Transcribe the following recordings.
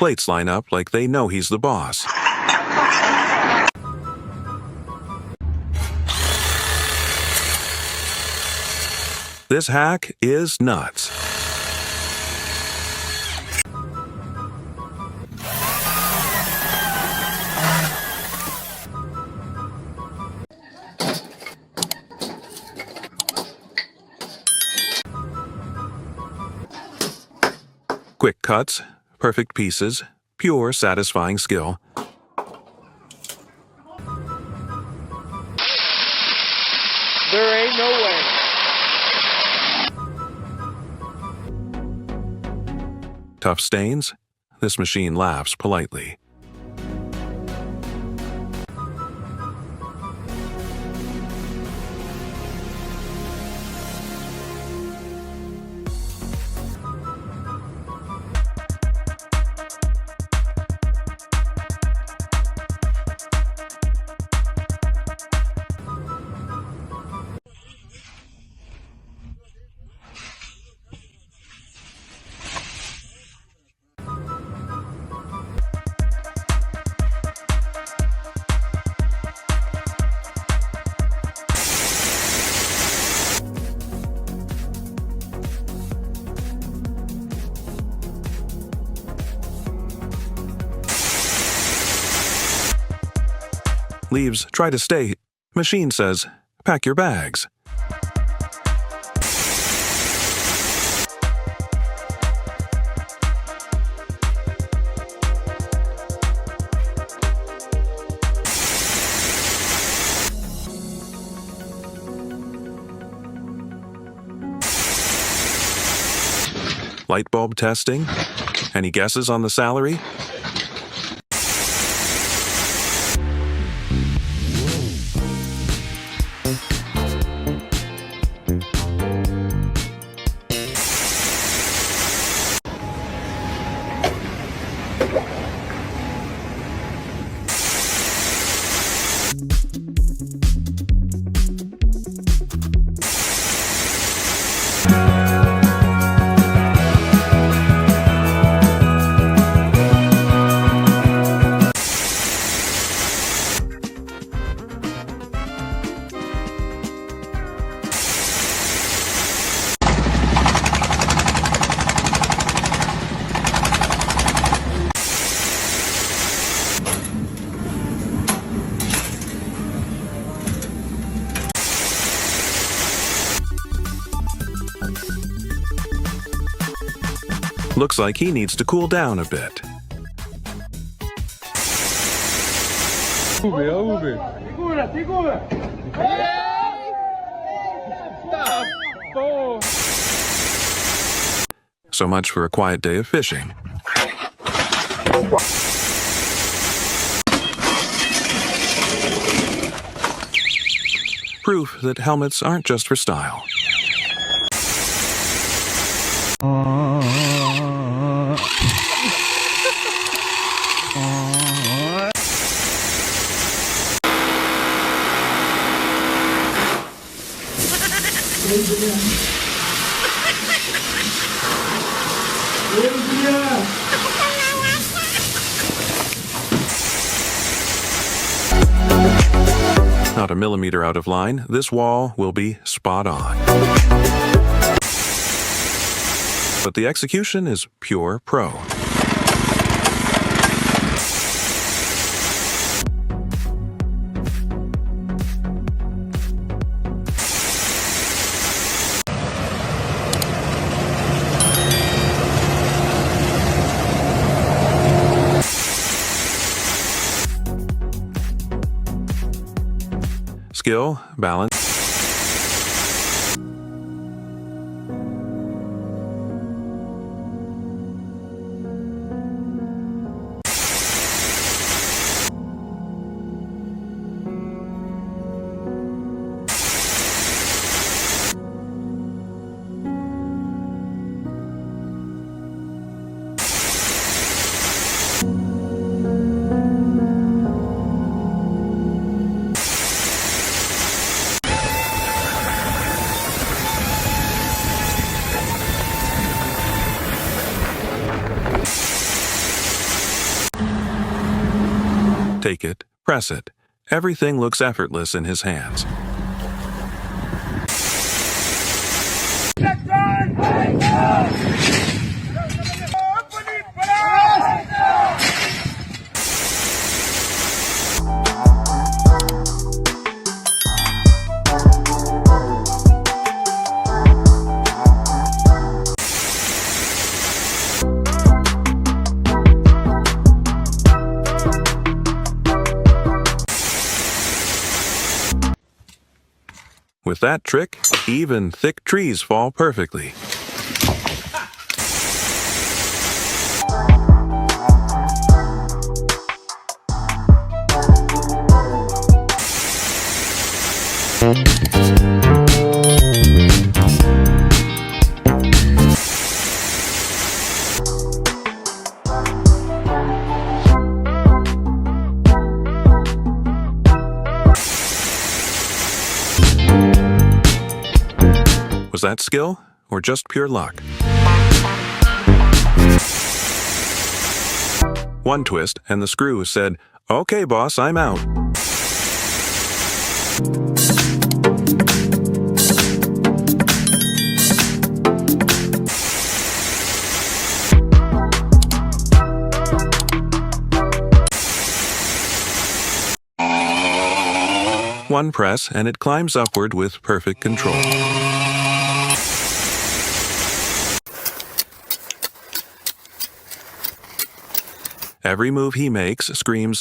plates line up like they know he's the boss. This hack is nuts. Quick cuts, perfect pieces, pure satisfying skill. There ain't no way. Tough stains? This machine laughs politely. Leaves try to stay. Machine says, pack your bags. Light bulb testing? Any guesses on the salary? Looks like he needs to cool down a bit. So much for a quiet day of fishing. Proof that helmets aren't just for style. Not a millimeter out of line, this wall will be spot on. But the execution is pure pro. Skill, balance. Take it, press it. Everything looks effortless in his hands. With that trick, even thick trees fall perfectly. Was that skill, or just pure luck? One twist, and the screw said, "Okay, boss, I'm out." One press, and it climbs upward with perfect control. Every move he makes screams.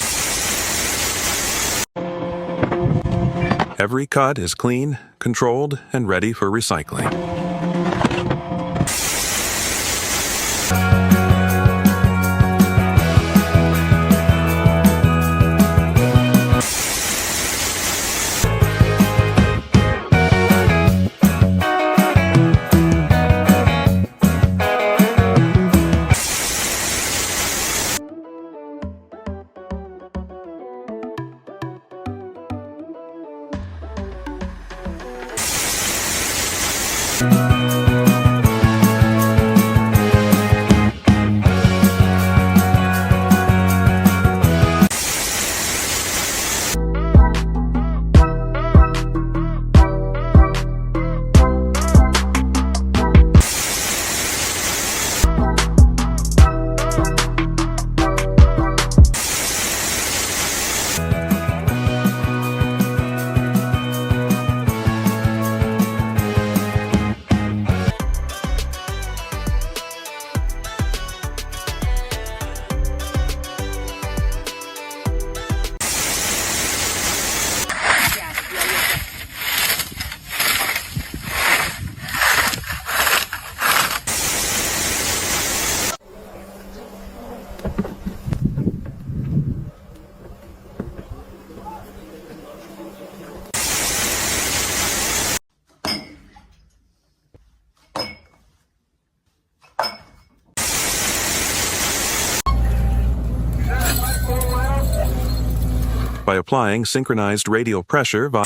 Every cut is clean, controlled, and ready for recycling. By applying synchronized radial pressure via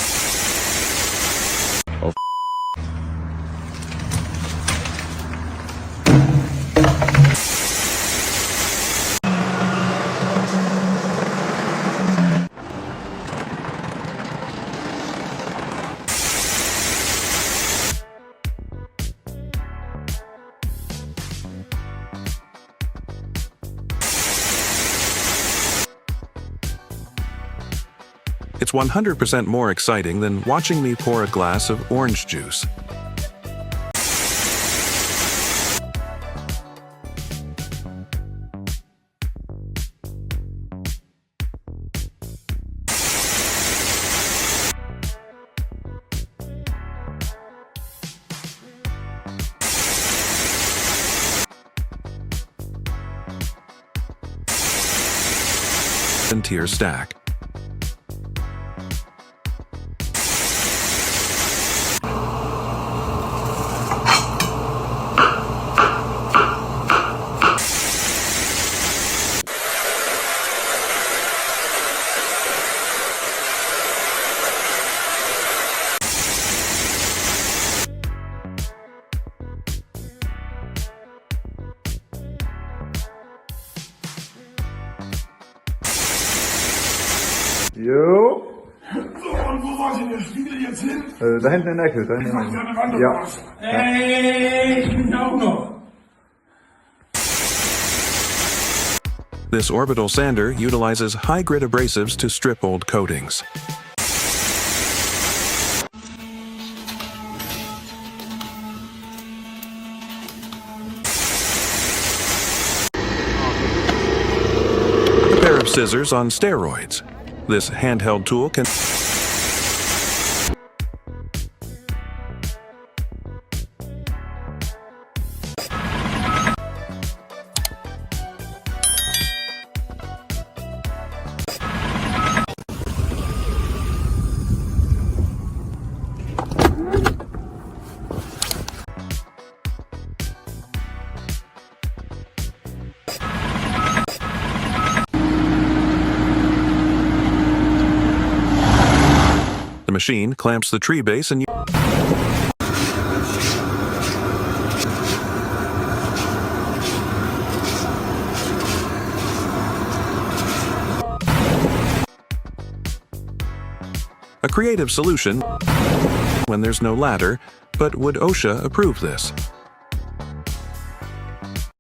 It's 100% more exciting than watching me pour a glass of orange juice. And tier stack. wo wollt ihr denn? Wie will ihr jetzt hin? Da hinten in der Ecke. Da hinten Ich in mach der dir Ecke. eine Wand Ja. raus. Ich bin auch noch. This orbital sander utilizes high-grit abrasives to strip old coatings. A pair of scissors on steroids. This handheld tool can The machine clamps the tree base and a creative solution when there's no ladder, but would OSHA approve this?